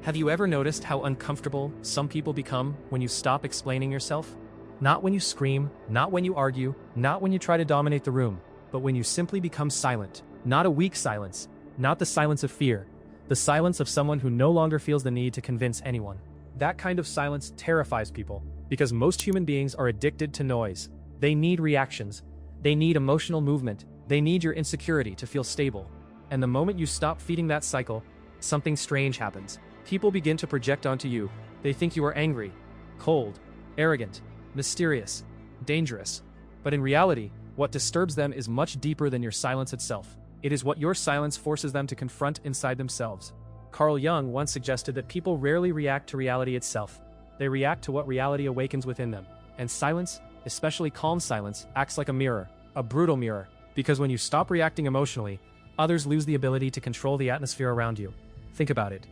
Have you ever noticed how uncomfortable some people become when you stop explaining yourself? Not when you scream, not when you argue, not when you try to dominate the room, but when you simply become silent. Not a weak silence, not the silence of fear, the silence of someone who no longer feels the need to convince anyone. That kind of silence terrifies people, because most human beings are addicted to noise. They need reactions. They need emotional movement. They need your insecurity to feel stable. And the moment you stop feeding that cycle, something strange happens. People begin to project onto you. They think you are angry, cold, arrogant, mysterious, dangerous. But in reality, what disturbs them is much deeper than your silence itself. It is what your silence forces them to confront inside themselves. Carl Jung once suggested that people rarely react to reality itself. They react to what reality awakens within them. And silence, especially calm silence, acts like a mirror, a brutal mirror, because when you stop reacting emotionally, others lose the ability to control the atmosphere around you. Think about it.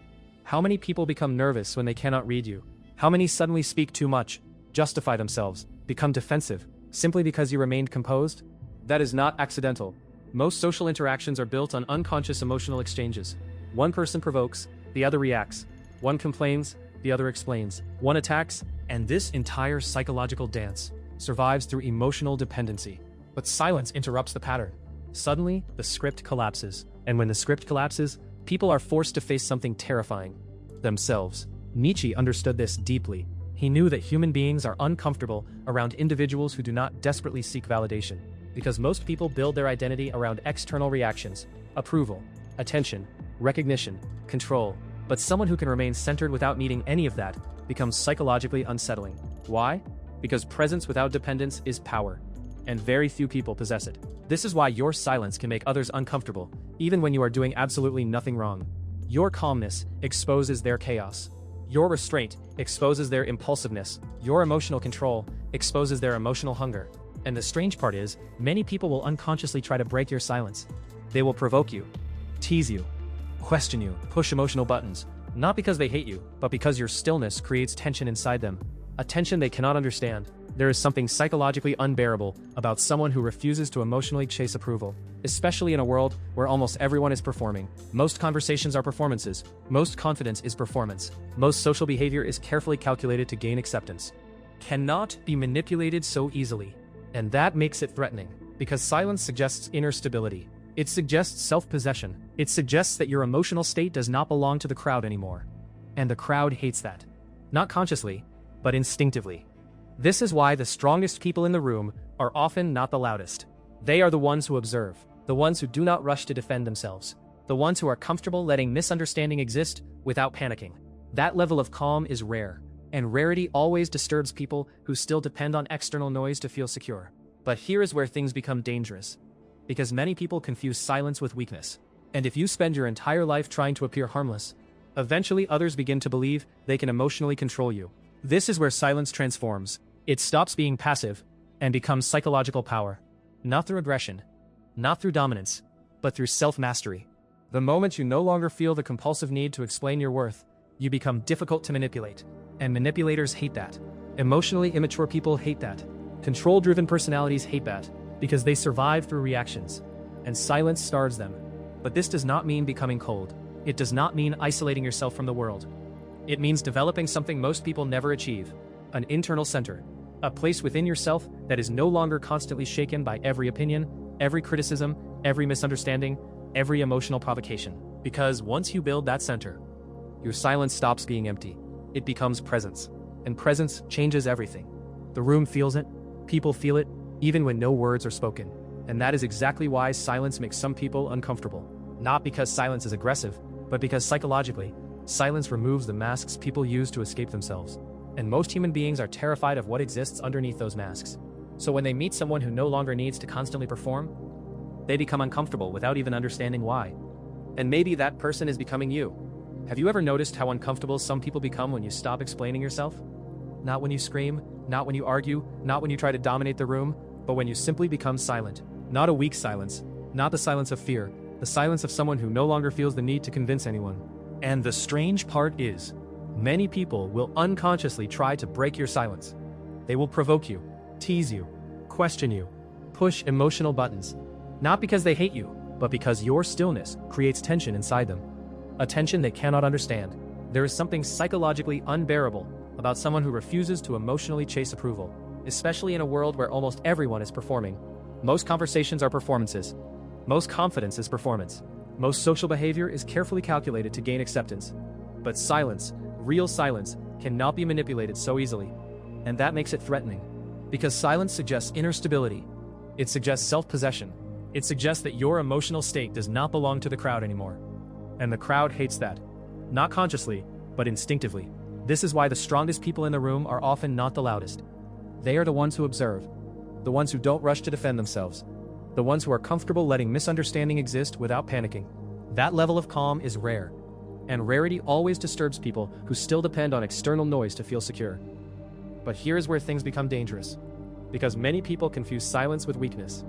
How many people become nervous when they cannot read you? How many suddenly speak too much, justify themselves, become defensive, simply because you remained composed? That is not accidental. Most social interactions are built on unconscious emotional exchanges. One person provokes, the other reacts. One complains, the other explains. One attacks, and this entire psychological dance survives through emotional dependency. But silence interrupts the pattern. Suddenly, the script collapses. And when the script collapses, people are forced to face something terrifying: themselves. Nietzsche understood this deeply. He knew that human beings are uncomfortable around individuals who do not desperately seek validation, because most people build their identity around external reactions, approval, attention, recognition, control. But someone who can remain centered without needing any of that becomes psychologically unsettling. Why? Because presence without dependence is power, and very few people possess it. This is why your silence can make others uncomfortable, even when you are doing absolutely nothing wrong. Your calmness exposes their chaos. Your restraint exposes their impulsiveness. Your emotional control exposes their emotional hunger. And the strange part is, many people will unconsciously try to break your silence. They will provoke you, tease you, question you, push emotional buttons, not because they hate you, but because your stillness creates tension inside them. A tension they cannot understand. There is something psychologically unbearable about someone who refuses to emotionally chase approval, especially in a world where almost everyone is performing. Most conversations are performances. Most confidence is performance. Most social behavior is carefully calculated to gain acceptance. Cannot be manipulated so easily. And that makes it threatening, because silence suggests inner stability. It suggests self-possession. It suggests that your emotional state does not belong to the crowd anymore. And the crowd hates that. Not consciously, but instinctively. This is why the strongest people in the room are often not the loudest. They are the ones who observe, the ones who do not rush to defend themselves, the ones who are comfortable letting misunderstanding exist without panicking. That level of calm is rare, and rarity always disturbs people who still depend on external noise to feel secure. But here is where things become dangerous, because many people confuse silence with weakness. And if you spend your entire life trying to appear harmless, eventually others begin to believe they can emotionally control you. This is where silence transforms. It stops being passive and becomes psychological power. Not through aggression, not through dominance, but through self-mastery. The moment you no longer feel the compulsive need to explain your worth, you become difficult to manipulate. And manipulators hate that. Emotionally immature people hate that. Control-driven personalities hate that, because they survive through reactions. And silence starves them. But this does not mean becoming cold. It does not mean isolating yourself from the world. It means developing something most people never achieve: an internal center, a place within yourself that is no longer constantly shaken by every opinion, every criticism, every misunderstanding, every emotional provocation. Because once you build that center, your silence stops being empty. It becomes presence. And presence changes everything. The room feels it, people feel it, even when no words are spoken. And that is exactly why silence makes some people uncomfortable. Not because silence is aggressive, but because psychologically, silence removes the masks people use to escape themselves. And most human beings are terrified of what exists underneath those masks. So when they meet someone who no longer needs to constantly perform, they become uncomfortable without even understanding why. And maybe that person is becoming you. Have you ever noticed how uncomfortable some people become when you stop explaining yourself? Not when you scream, not when you argue, not when you try to dominate the room, but when you simply become silent. Not a weak silence, not the silence of fear, the silence of someone who no longer feels the need to convince anyone. And the strange part is, many people will unconsciously try to break your silence. They will provoke you, tease you, question you, push emotional buttons. Not because they hate you, but because your stillness creates tension inside them. A tension they cannot understand. There is something psychologically unbearable about someone who refuses to emotionally chase approval, especially in a world where almost everyone is performing. Most conversations are performances. Most confidence is performance. Most social behavior is carefully calculated to gain acceptance. But silence, real silence, cannot be manipulated so easily. And that makes it threatening. Because silence suggests inner stability. It suggests self-possession. It suggests that your emotional state does not belong to the crowd anymore. And the crowd hates that. Not consciously, but instinctively. This is why the strongest people in the room are often not the loudest. They are the ones who observe. The ones who don't rush to defend themselves. The ones who are comfortable letting misunderstanding exist without panicking. That level of calm is rare. And rarity always disturbs people who still depend on external noise to feel secure. But here is where things become dangerous. Because many people confuse silence with weakness.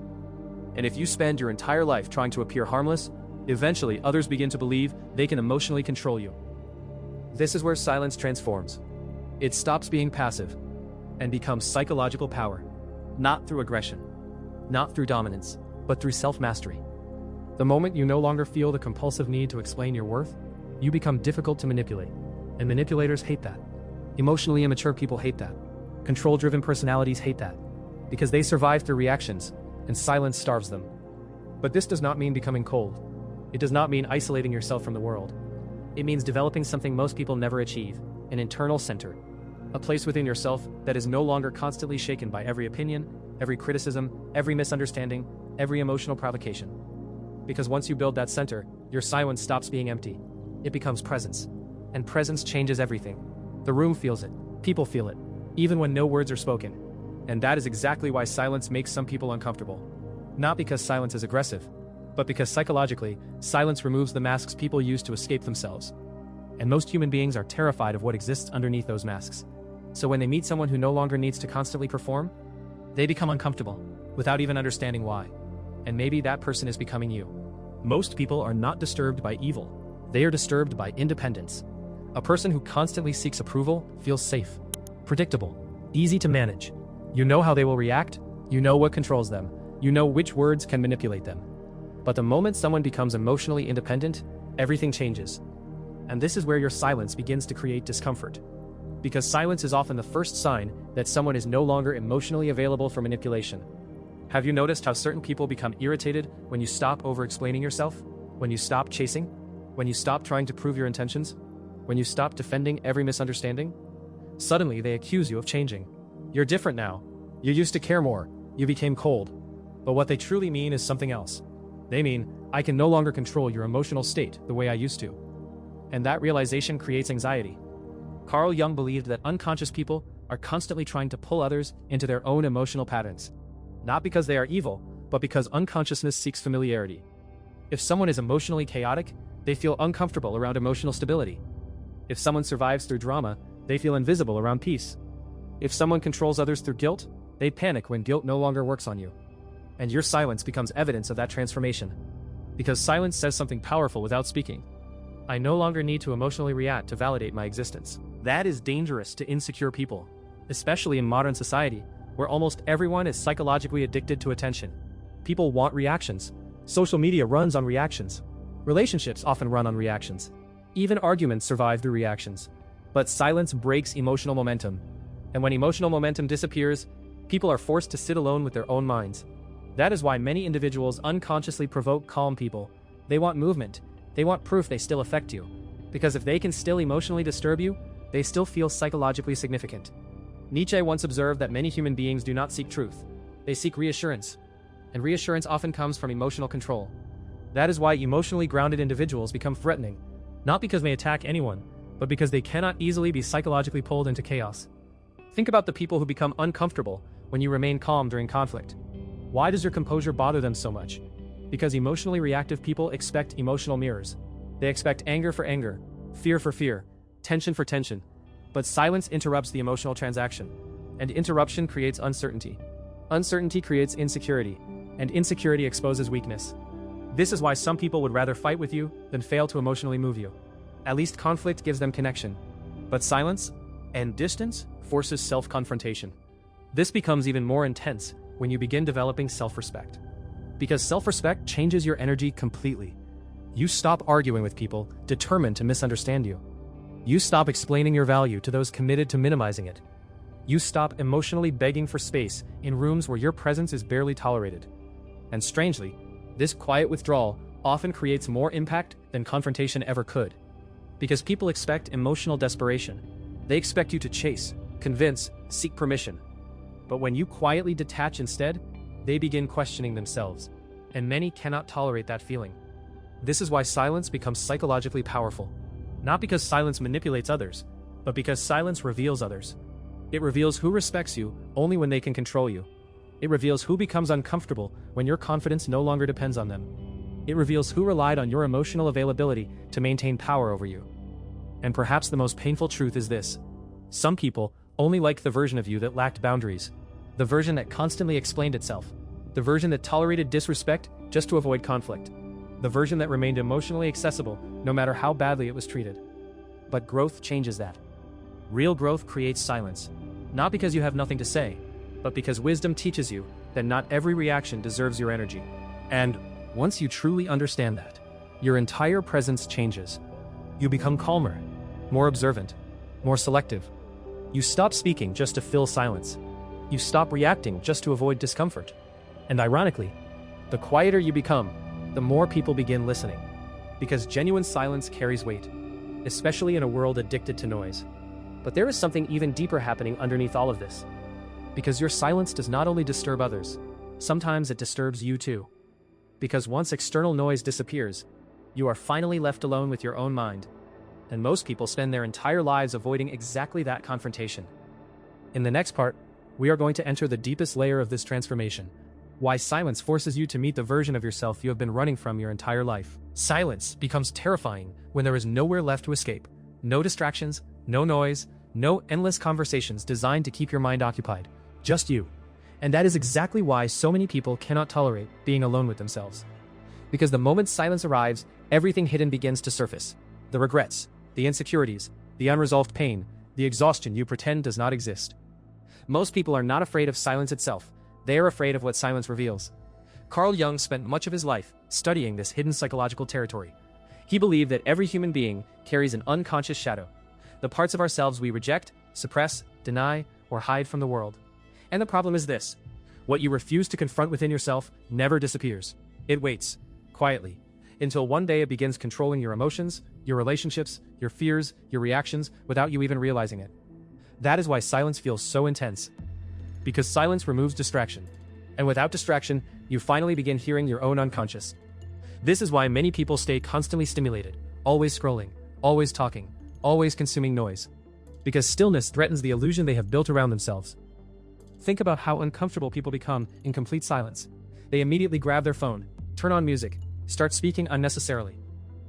And if you spend your entire life trying to appear harmless, eventually others begin to believe they can emotionally control you. This is where silence transforms. It stops being passive and becomes psychological power. Not through aggression, not through dominance, but through self-mastery. The moment you no longer feel the compulsive need to explain your worth, you become difficult to manipulate. And manipulators hate that. Emotionally immature people hate that. Control-driven personalities hate that. Because they survive through reactions, and silence starves them. But this does not mean becoming cold. It does not mean isolating yourself from the world. It means developing something most people never achieve, an internal center. A place within yourself that is no longer constantly shaken by every opinion, every criticism, every misunderstanding, every emotional provocation. Because once you build that center, your silence stops being empty. It becomes presence. And presence changes everything. The room feels it. People feel it. Even when no words are spoken. And that is exactly why silence makes some people uncomfortable. Not because silence is aggressive, but because psychologically, silence removes the masks people use to escape themselves. And most human beings are terrified of what exists underneath those masks. So when they meet someone who no longer needs to constantly perform, they become uncomfortable, without even understanding why. And maybe that person is becoming you. Most people are not disturbed by evil. They are disturbed by independence. A person who constantly seeks approval feels safe, predictable, easy to manage. You know how they will react, you know what controls them, you know which words can manipulate them. But the moment someone becomes emotionally independent, everything changes. And this is where your silence begins to create discomfort. Because silence is often the first sign that someone is no longer emotionally available for manipulation. Have you noticed how certain people become irritated when you stop over-explaining yourself? When you stop chasing? When you stop trying to prove your intentions? When you stop defending every misunderstanding? Suddenly they accuse you of changing. You're different now. You used to care more. You became cold. But what they truly mean is something else. They mean, I can no longer control your emotional state the way I used to. And that realization creates anxiety. Carl Jung believed that unconscious people are constantly trying to pull others into their own emotional patterns. Not because they are evil, but because unconsciousness seeks familiarity. If someone is emotionally chaotic, they feel uncomfortable around emotional stability. If someone survives through drama, they feel invisible around peace. If someone controls others through guilt, they panic when guilt no longer works on you. And your silence becomes evidence of that transformation. Because silence says something powerful without speaking. I no longer need to emotionally react to validate my existence. That is dangerous to insecure people, especially in modern society, where almost everyone is psychologically addicted to attention. People want reactions. Social media runs on reactions. Relationships often run on reactions. Even arguments survive through reactions. But silence breaks emotional momentum. And when emotional momentum disappears, people are forced to sit alone with their own minds. That is why many individuals unconsciously provoke calm people. They want movement. They want proof they still affect you. Because if they can still emotionally disturb you, they still feel psychologically significant. Nietzsche once observed that many human beings do not seek truth. They seek reassurance. And reassurance often comes from emotional control. That is why emotionally grounded individuals become threatening. Not because they attack anyone, but because they cannot easily be psychologically pulled into chaos. Think about the people who become uncomfortable when you remain calm during conflict. Why does your composure bother them so much? Because emotionally reactive people expect emotional mirrors. They expect anger for anger, fear for fear, tension for tension. But silence interrupts the emotional transaction. And interruption creates uncertainty. Uncertainty creates insecurity. And insecurity exposes weakness. This is why some people would rather fight with you than fail to emotionally move you. At least conflict gives them connection. But silence and distance forces self-confrontation. This becomes even more intense when you begin developing self-respect. Because self-respect changes your energy completely. You stop arguing with people determined to misunderstand you. You stop explaining your value to those committed to minimizing it. You stop emotionally begging for space in rooms where your presence is barely tolerated. And strangely, this quiet withdrawal often creates more impact than confrontation ever could. Because people expect emotional desperation. They expect you to chase, convince, seek permission. But when you quietly detach instead, they begin questioning themselves. And many cannot tolerate that feeling. This is why silence becomes psychologically powerful. Not because silence manipulates others, but because silence reveals others. It reveals who respects you only when they can control you. It reveals who becomes uncomfortable when your confidence no longer depends on them. It reveals who relied on your emotional availability to maintain power over you. And perhaps the most painful truth is this. Some people only like the version of you that lacked boundaries. The version that constantly explained itself. The version that tolerated disrespect just to avoid conflict. The version that remained emotionally accessible no matter how badly it was treated. But growth changes that. Real growth creates silence. Not because you have nothing to say, but because wisdom teaches you that not every reaction deserves your energy. And once you truly understand that, your entire presence changes. You become calmer, more observant, more selective. You stop speaking just to fill silence. You stop reacting just to avoid discomfort. And ironically, the quieter you become, the more people begin listening. Because genuine silence carries weight, especially in a world addicted to noise. But there is something even deeper happening underneath all of this. Because your silence does not only disturb others, sometimes it disturbs you too. Because once external noise disappears, you are finally left alone with your own mind. And most people spend their entire lives avoiding exactly that confrontation. In the next part, we are going to enter the deepest layer of this transformation. Why silence forces you to meet the version of yourself you have been running from your entire life. Silence becomes terrifying when there is nowhere left to escape. No distractions, no noise, no endless conversations designed to keep your mind occupied. Just you. And that is exactly why so many people cannot tolerate being alone with themselves. Because the moment silence arrives, everything hidden begins to surface. The regrets, the insecurities, the unresolved pain, the exhaustion you pretend does not exist. Most people are not afraid of silence itself. They are afraid of what silence reveals. Carl Jung spent much of his life studying this hidden psychological territory. He believed that every human being carries an unconscious shadow, the parts of ourselves we reject, suppress, deny, or hide from the world. And the problem is this: what you refuse to confront within yourself never disappears. It waits, quietly, until one day it begins controlling your emotions, your relationships, your fears, your reactions, without you even realizing it. That is why silence feels so intense. Because silence removes distraction. And without distraction, you finally begin hearing your own unconscious. This is why many people stay constantly stimulated, always scrolling, always talking, always consuming noise. Because stillness threatens the illusion they have built around themselves. Think about how uncomfortable people become in complete silence. They immediately grab their phone, turn on music, start speaking unnecessarily.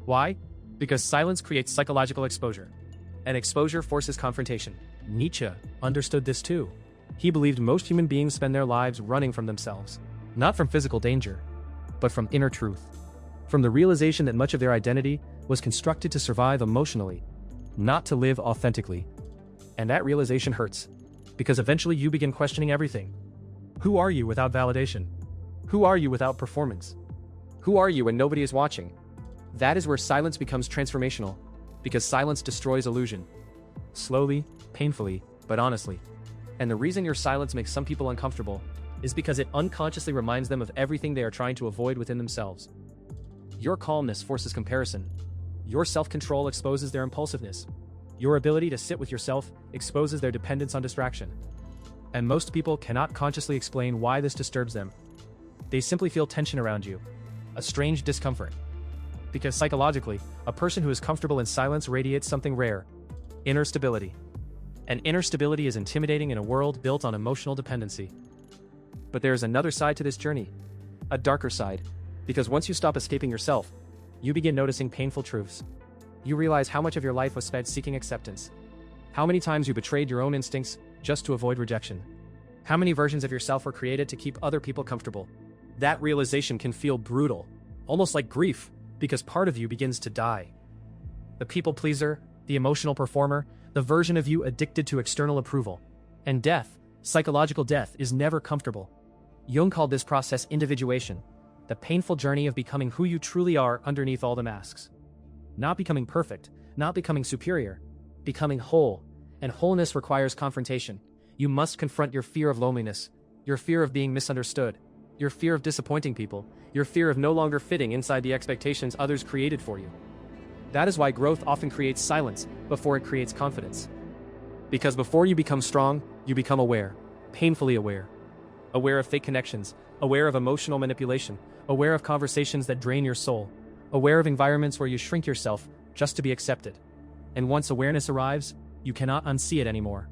Why? Because silence creates psychological exposure. And exposure forces confrontation. Nietzsche understood this too. He believed most human beings spend their lives running from themselves. Not from physical danger, but from inner truth. From the realization that much of their identity was constructed to survive emotionally, not to live authentically. And that realization hurts. Because eventually you begin questioning everything. Who are you without validation? Who are you without performance? Who are you when nobody is watching? That is where silence becomes transformational. Because silence destroys illusion. Slowly, painfully, but honestly. And the reason your silence makes some people uncomfortable is because it unconsciously reminds them of everything they are trying to avoid within themselves. Your calmness forces comparison. Your self-control exposes their impulsiveness. Your ability to sit with yourself exposes their dependence on distraction. And most people cannot consciously explain why this disturbs them. They simply feel tension around you, a strange discomfort. Because psychologically, a person who is comfortable in silence radiates something rare: inner stability. And inner stability is intimidating in a world built on emotional dependency. But there is another side to this journey. A darker side. Because once you stop escaping yourself, you begin noticing painful truths. You realize how much of your life was spent seeking acceptance. How many times you betrayed your own instincts just to avoid rejection. How many versions of yourself were created to keep other people comfortable. That realization can feel brutal, almost like grief, because part of you begins to die. The people pleaser, the emotional performer, the version of you addicted to external approval. And death, psychological death, is never comfortable. Jung called this process individuation, the painful journey of becoming who you truly are underneath all the masks. Not becoming perfect, not becoming superior, becoming whole, and wholeness requires confrontation. You must confront your fear of loneliness, your fear of being misunderstood, your fear of disappointing people, your fear of no longer fitting inside the expectations others created for you. That is why growth often creates silence before it creates confidence. Because before you become strong, you become aware, painfully aware. Aware of fake connections, aware of emotional manipulation, aware of conversations that drain your soul, aware of environments where you shrink yourself just to be accepted. And once awareness arrives, you cannot unsee it anymore.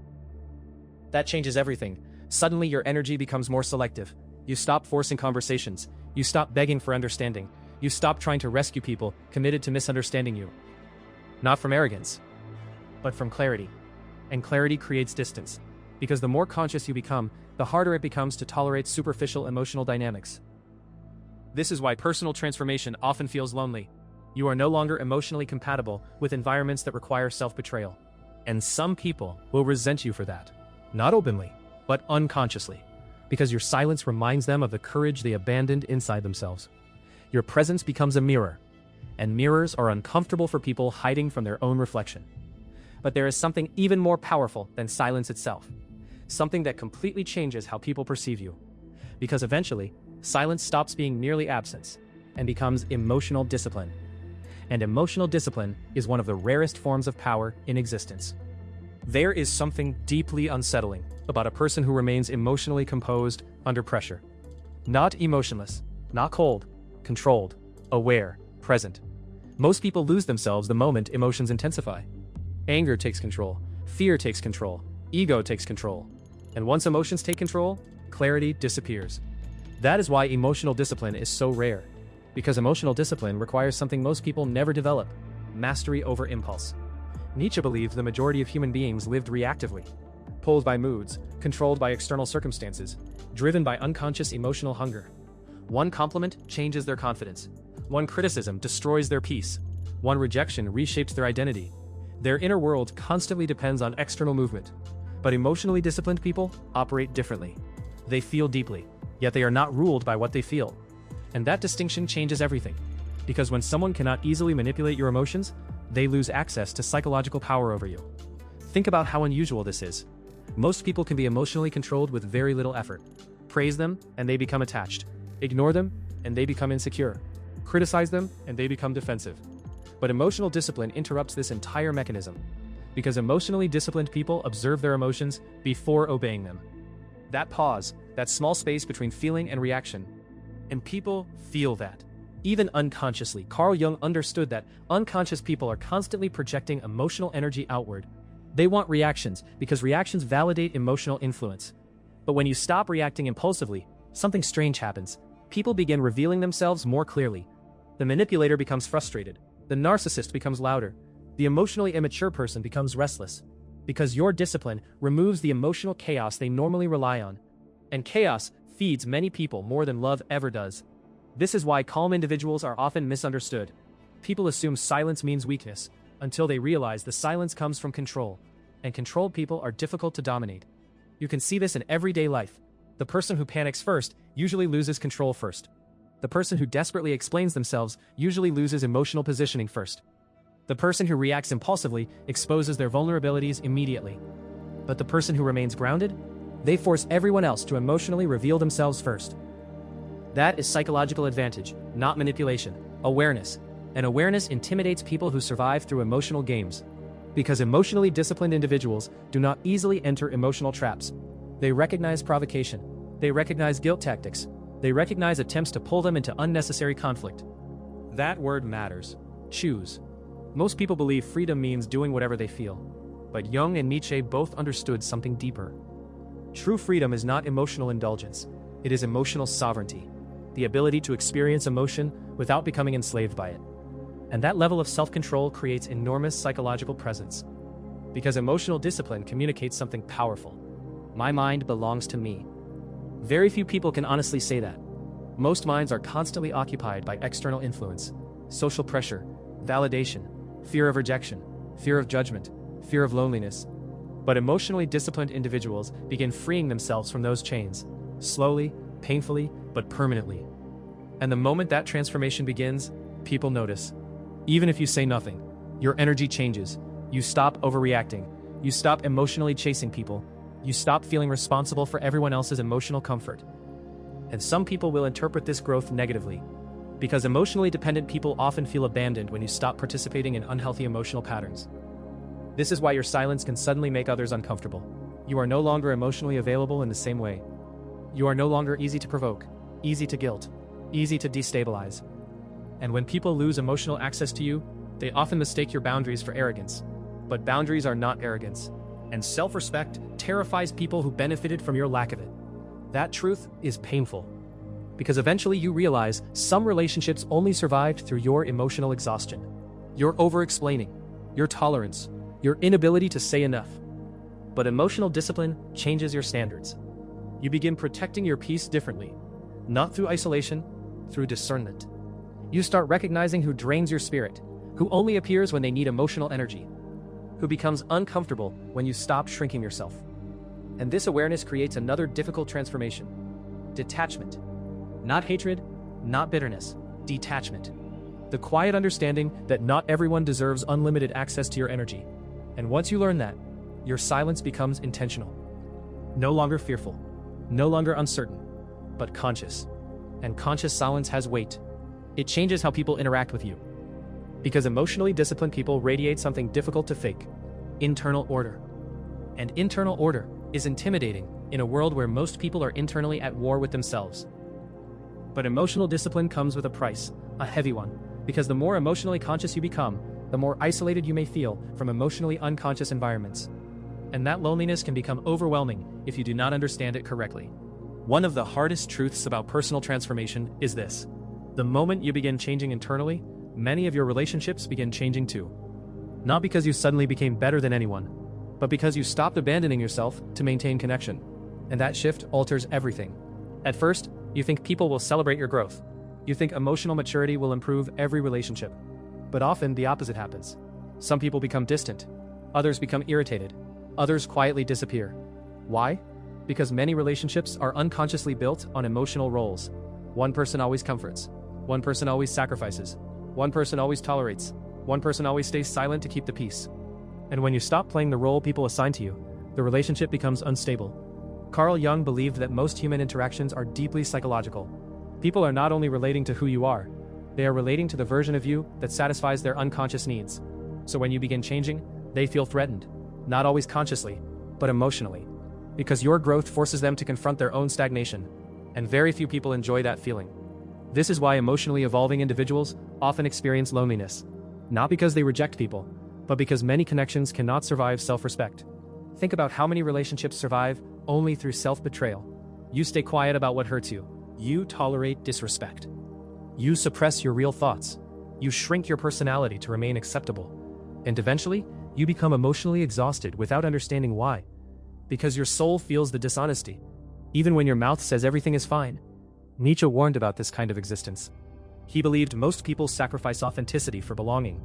That changes everything. Suddenly your energy becomes more selective. You stop forcing conversations. You stop begging for understanding. You stop trying to rescue people committed to misunderstanding you. Not from arrogance, but from clarity. And clarity creates distance. Because the more conscious you become, the harder it becomes to tolerate superficial emotional dynamics. This is why personal transformation often feels lonely. You are no longer emotionally compatible with environments that require self-betrayal. And some people will resent you for that. Not openly, but unconsciously. Because your silence reminds them of the courage they abandoned inside themselves. Your presence becomes a mirror. And mirrors are uncomfortable for people hiding from their own reflection. But there is something even more powerful than silence itself. Something that completely changes how people perceive you. Because eventually, silence stops being merely absence and becomes emotional discipline. And emotional discipline is one of the rarest forms of power in existence. There is something deeply unsettling about a person who remains emotionally composed under pressure. Not emotionless, not cold, controlled, aware, present. Most people lose themselves the moment emotions intensify. Anger takes control, fear takes control, ego takes control. And once emotions take control, clarity disappears. That is why emotional discipline is so rare. Because emotional discipline requires something most people never develop: mastery over impulse. Nietzsche believed the majority of human beings lived reactively, pulled by moods, controlled by external circumstances, driven by unconscious emotional hunger. One compliment changes their confidence. One criticism destroys their peace. One rejection reshapes their identity. Their inner world constantly depends on external movement. But emotionally disciplined people operate differently. They feel deeply, yet they are not ruled by what they feel. And that distinction changes everything. Because when someone cannot easily manipulate your emotions, they lose access to psychological power over you. Think about how unusual this is. Most people can be emotionally controlled with very little effort. Praise them, and they become attached. Ignore them, and they become insecure. Criticize them, and they become defensive. But emotional discipline interrupts this entire mechanism. Because emotionally disciplined people observe their emotions before obeying them. That pause, that small space between feeling and reaction. And people feel that. Even unconsciously, Carl Jung understood that unconscious people are constantly projecting emotional energy outward. They want reactions because reactions validate emotional influence. But when you stop reacting impulsively, something strange happens. People begin revealing themselves more clearly. The manipulator becomes frustrated. The narcissist becomes louder. The emotionally immature person becomes restless. Because your discipline removes the emotional chaos they normally rely on. And chaos feeds many people more than love ever does. This is why calm individuals are often misunderstood. People assume silence means weakness, until they realize the silence comes from control. And controlled people are difficult to dominate. You can see this in everyday life. The person who panics first usually loses control first. The person who desperately explains themselves usually loses emotional positioning first. The person who reacts impulsively exposes their vulnerabilities immediately. But the person who remains grounded, they force everyone else to emotionally reveal themselves first. That is psychological advantage, not manipulation, awareness. And awareness intimidates people who survive through emotional games. Because emotionally disciplined individuals do not easily enter emotional traps. They recognize provocation. They recognize guilt tactics. They recognize attempts to pull them into unnecessary conflict. That word matters. Choose. Most people believe freedom means doing whatever they feel. But Jung and Nietzsche both understood something deeper. True freedom is not emotional indulgence. It is emotional sovereignty. The ability to experience emotion without becoming enslaved by it. And that level of self-control creates enormous psychological presence. Because emotional discipline communicates something powerful. My mind belongs to me. Very few people can honestly say that. Most minds are constantly occupied by external influence, social pressure, validation, fear of rejection, fear of judgment, fear of loneliness. But emotionally disciplined individuals begin freeing themselves from those chains, slowly, painfully, but permanently. And the moment that transformation begins, people notice. Even if you say nothing, your energy changes, You stop overreacting. You stop emotionally chasing people. You stop feeling responsible for everyone else's emotional comfort. And some people will interpret this growth negatively, because emotionally dependent people often feel abandoned when you stop participating in unhealthy emotional patterns. This is why your silence can suddenly make others uncomfortable. You are no longer emotionally available in the same way. You are no longer easy to provoke, easy to guilt, easy to destabilize. And when people lose emotional access to you, they often mistake your boundaries for arrogance. But boundaries are not arrogance. And self-respect terrifies people who benefited from your lack of it. That truth is painful, because eventually you realize some relationships only survived through your emotional exhaustion, your over-explaining, your tolerance, your inability to say enough. But emotional discipline changes your standards. You begin protecting your peace differently, not through isolation, through discernment. You start recognizing who drains your spirit, who only appears when they need emotional energy, who becomes uncomfortable when you stop shrinking yourself. And this awareness creates another difficult transformation: detachment. Not hatred, not bitterness, detachment. The quiet understanding that not everyone deserves unlimited access to your energy. And once you learn that, your silence becomes intentional. No longer fearful, no longer uncertain, but conscious. And conscious silence has weight. It changes how people interact with you. Because emotionally disciplined people radiate something difficult to fake: internal order. And internal order is intimidating in a world where most people are internally at war with themselves. But emotional discipline comes with a price, a heavy one, because the more emotionally conscious you become, the more isolated you may feel from emotionally unconscious environments. And that loneliness can become overwhelming if you do not understand it correctly. One of the hardest truths about personal transformation is this: the moment you begin changing internally, many of your relationships begin changing too. Not because you suddenly became better than anyone, but because you stopped abandoning yourself to maintain connection. And that shift alters everything. At first, you think people will celebrate your growth. You think emotional maturity will improve every relationship. But often the opposite happens. Some people become distant. Others become irritated. Others quietly disappear. Why? Because many relationships are unconsciously built on emotional roles. One person always comforts. One person always sacrifices. One person always tolerates. One person always stays silent to keep the peace. And when you stop playing the role people assign to you, the relationship becomes unstable. Carl Jung believed that most human interactions are deeply psychological. People are not only relating to who you are, they are relating to the version of you that satisfies their unconscious needs. So when you begin changing, they feel threatened, not always consciously, but emotionally, because your growth forces them to confront their own stagnation, and very few people enjoy that feeling. This is why emotionally evolving individuals often experience loneliness, not because they reject people, but because many connections cannot survive self-respect. Think about how many relationships survive only through self-betrayal. You stay quiet about what hurts you. You tolerate disrespect. You suppress your real thoughts. You shrink your personality to remain acceptable. And eventually, you become emotionally exhausted without understanding why. Because your soul feels the dishonesty, even when your mouth says everything is fine. Nietzsche warned about this kind of existence. He believed most people sacrifice authenticity for belonging.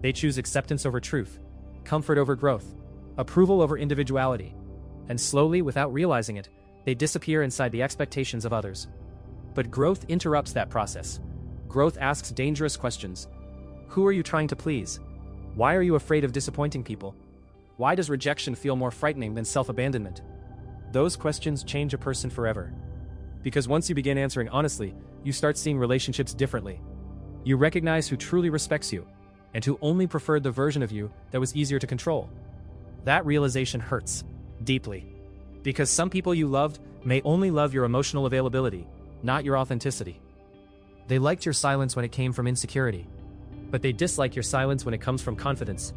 They choose acceptance over truth, comfort over growth, approval over individuality. And slowly, without realizing it, they disappear inside the expectations of others. But growth interrupts that process. Growth asks dangerous questions. Who are you trying to please? Why are you afraid of disappointing people? Why does rejection feel more frightening than self-abandonment? Those questions change a person forever. Because once you begin answering honestly, you start seeing relationships differently. You recognize who truly respects you, and who only preferred the version of you that was easier to control. That realization hurts deeply. Because some people you loved may only love your emotional availability, not your authenticity. They liked your silence when it came from insecurity, but they dislike your silence when it comes from confidence.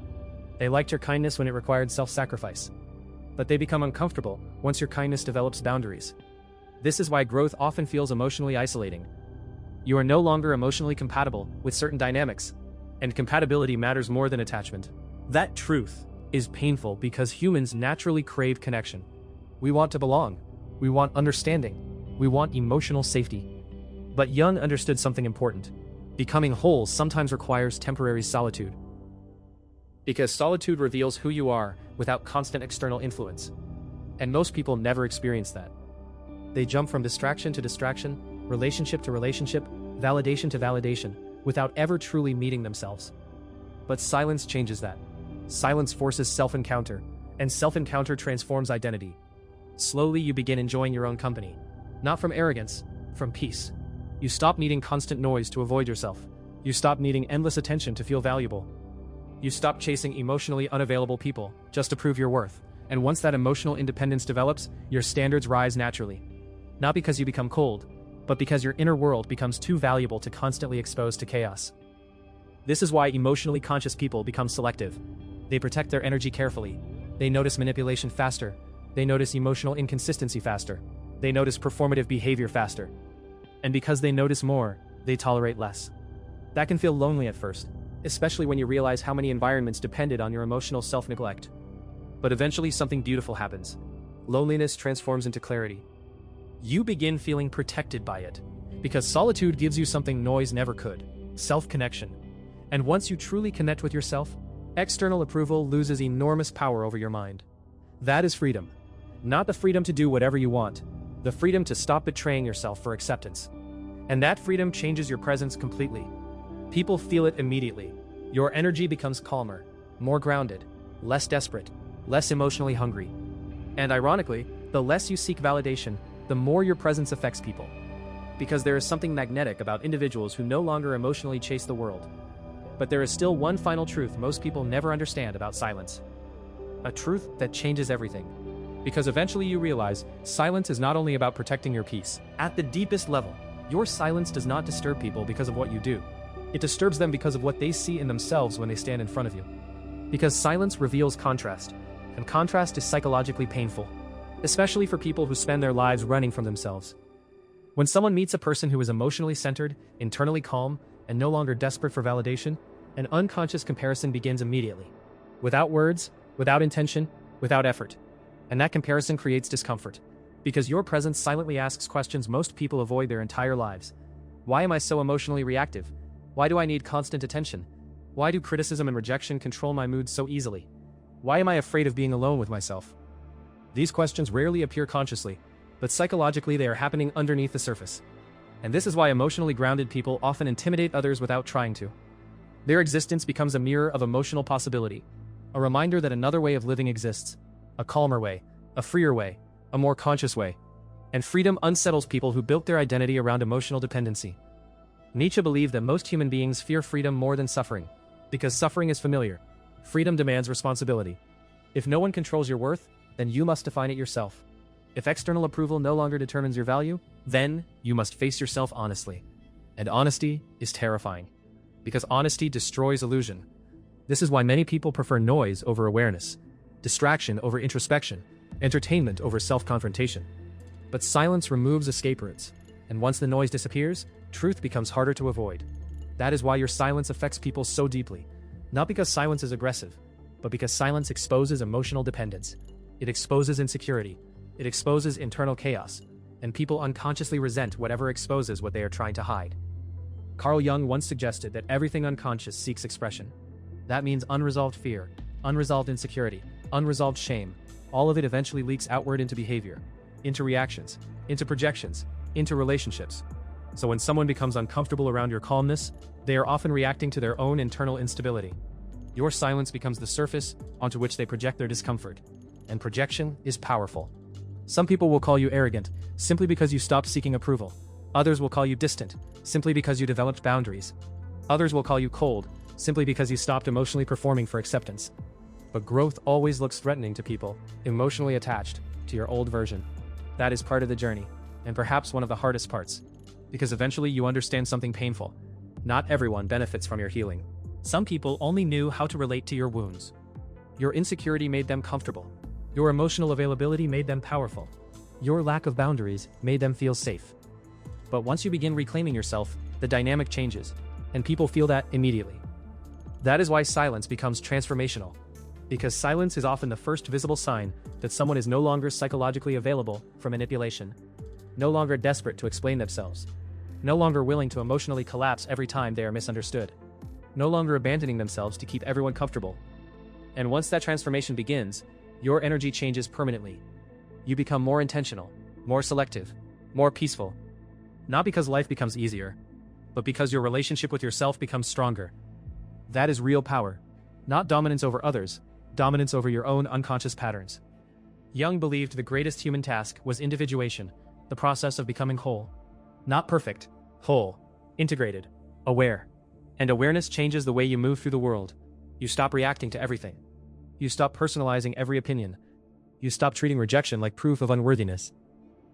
They liked your kindness when it required self-sacrifice, but they become uncomfortable once your kindness develops boundaries. This is why growth often feels emotionally isolating. You are no longer emotionally compatible with certain dynamics, and compatibility matters more than attachment. That truth is painful because humans naturally crave connection. We want to belong. We want understanding. We want emotional safety. But Jung understood something important. Becoming whole sometimes requires temporary solitude. Because solitude reveals who you are without constant external influence. And most people never experience that. They jump from distraction to distraction, relationship to relationship, validation to validation, without ever truly meeting themselves. But silence changes that. Silence forces self-encounter, and self-encounter transforms identity. Slowly you begin enjoying your own company. Not from arrogance, from peace. You stop needing constant noise to avoid yourself. You stop needing endless attention to feel valuable. You stop chasing emotionally unavailable people just to prove your worth. And once that emotional independence develops, your standards rise naturally. Not because you become cold, but because your inner world becomes too valuable to constantly expose to chaos. This is why emotionally conscious people become selective. They protect their energy carefully. They notice manipulation faster. They notice emotional inconsistency faster. They notice performative behavior faster. And because they notice more, they tolerate less. That can feel lonely at first, especially when you realize how many environments depended on your emotional self-neglect. But eventually something beautiful happens. Loneliness transforms into clarity. You begin feeling protected by it, because solitude gives you something noise never could: self-connection. And once you truly connect with yourself, external approval loses enormous power over your mind. That is freedom. Not the freedom to do whatever you want, the freedom to stop betraying yourself for acceptance. And that freedom changes your presence completely. People feel it immediately. Your energy becomes calmer, more grounded, less desperate, less emotionally hungry. And ironically, the less you seek validation, the more your presence affects people. Because there is something magnetic about individuals who no longer emotionally chase the world. But there is still one final truth most people never understand about silence. A truth that changes everything. Because eventually you realize, silence is not only about protecting your peace. At the deepest level, your silence does not disturb people because of what you do. It disturbs them because of what they see in themselves when they stand in front of you. Because silence reveals contrast, and contrast is psychologically painful, especially for people who spend their lives running from themselves. When someone meets a person who is emotionally centered, internally calm, and no longer desperate for validation, an unconscious comparison begins immediately. Without words, without intention, without effort. And that comparison creates discomfort. Because your presence silently asks questions most people avoid their entire lives. Why am I so emotionally reactive? Why do I need constant attention? Why do criticism and rejection control my mood so easily? Why am I afraid of being alone with myself? These questions rarely appear consciously, but psychologically they are happening underneath the surface. And this is why emotionally grounded people often intimidate others without trying to. Their existence becomes a mirror of emotional possibility, a reminder that another way of living exists, a calmer way, a freer way, a more conscious way. And freedom unsettles people who built their identity around emotional dependency. Nietzsche believed that most human beings fear freedom more than suffering, because suffering is familiar. Freedom demands responsibility. If no one controls your worth, then you must define it yourself. If external approval no longer determines your value, then you must face yourself honestly. And honesty is terrifying, because honesty destroys illusion. This is why many people prefer noise over awareness, distraction over introspection, entertainment over self-confrontation. But silence removes escape routes, and once the noise disappears, truth becomes harder to avoid. That is why your silence affects people so deeply. Not because silence is aggressive, but because silence exposes emotional dependence. It exposes insecurity. It exposes internal chaos. And people unconsciously resent whatever exposes what they are trying to hide. Carl Jung once suggested that everything unconscious seeks expression. That means unresolved fear, unresolved insecurity, unresolved shame. All of it eventually leaks outward into behavior, into reactions, into projections, into relationships. So when someone becomes uncomfortable around your calmness, they are often reacting to their own internal instability. Your silence becomes the surface onto which they project their discomfort. And projection is powerful. Some people will call you arrogant, simply because you stopped seeking approval. Others will call you distant, simply because you developed boundaries. Others will call you cold, simply because you stopped emotionally performing for acceptance. But growth always looks threatening to people, emotionally attached to your old version. That is part of the journey, and perhaps one of the hardest parts. Because eventually you understand something painful. Not everyone benefits from your healing. Some people only knew how to relate to your wounds. Your insecurity made them comfortable. Your emotional availability made them powerful. Your lack of boundaries made them feel safe. But once you begin reclaiming yourself, the dynamic changes, and people feel that immediately. That is why silence becomes transformational. Because silence is often the first visible sign that someone is no longer psychologically available for manipulation. No longer desperate to explain themselves. No longer willing to emotionally collapse every time they are misunderstood. No longer abandoning themselves to keep everyone comfortable. And once that transformation begins, your energy changes permanently. You become more intentional, more selective, more peaceful. Not because life becomes easier, but because your relationship with yourself becomes stronger. That is real power. Not dominance over others, dominance over your own unconscious patterns. Jung believed the greatest human task was individuation, the process of becoming whole. Not perfect, whole, integrated, aware. And awareness changes the way you move through the world. You stop reacting to everything. You stop personalizing every opinion. You stop treating rejection like proof of unworthiness.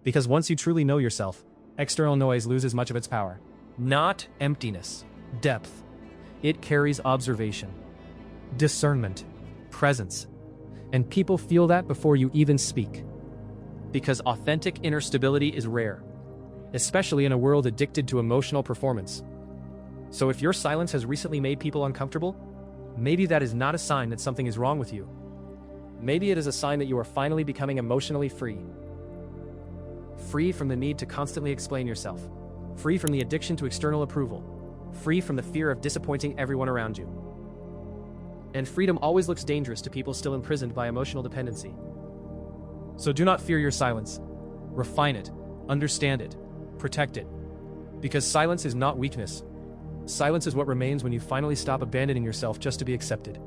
Because once you truly know yourself, external noise loses much of its power. Not emptiness, depth. It carries observation, discernment, presence. And people feel that before you even speak. Because authentic inner stability is rare, especially in a world addicted to emotional performance. So if your silence has recently made people uncomfortable, maybe that is not a sign that something is wrong with you. Maybe it is a sign that you are finally becoming emotionally free. Free from the need to constantly explain yourself. Free from the addiction to external approval. Free from the fear of disappointing everyone around you. And freedom always looks dangerous to people still imprisoned by emotional dependency. So do not fear your silence. Refine it, understand it, protect it. Because silence is not weakness. Silence is what remains when you finally stop abandoning yourself just to be accepted.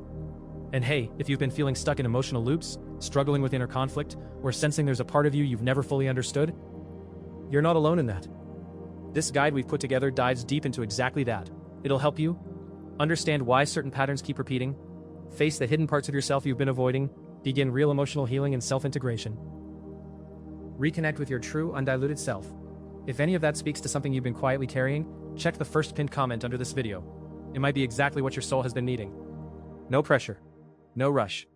And hey, if you've been feeling stuck in emotional loops, struggling with inner conflict, or sensing there's a part of you you've never fully understood, you're not alone in that. This guide we've put together dives deep into exactly that. It'll help you understand why certain patterns keep repeating, face the hidden parts of yourself you've been avoiding, begin real emotional healing and self-integration. Reconnect with your true, undiluted self. If any of that speaks to something you've been quietly carrying, check the first pinned comment under this video. It might be exactly what your soul has been needing. No pressure. No rush.